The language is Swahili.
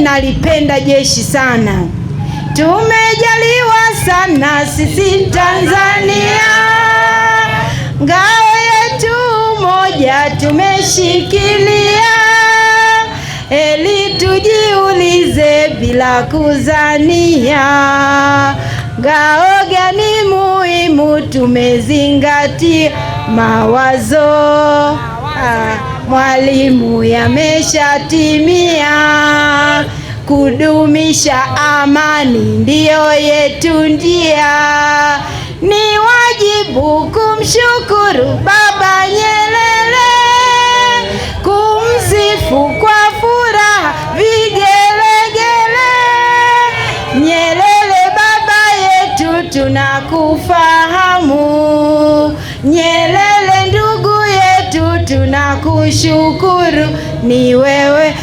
Nalipenda jeshi sana. Tumejaliwa sana sisi Tanzania, ngao yetu moja tumeshikilia, eli tujiulize bila kuzania, ngao gani muhimu tumezingatia mawazo. Mwalimu yameshatimia, kudumisha amani ndiyo yetu njia. Ni wajibu kumshukuru Baba Nyerere, kumsifu kwa furaha vigelegele. Nyerere baba yetu tunakufahamu, Nyerere ndugu yetu tunakushukuru, ni wewe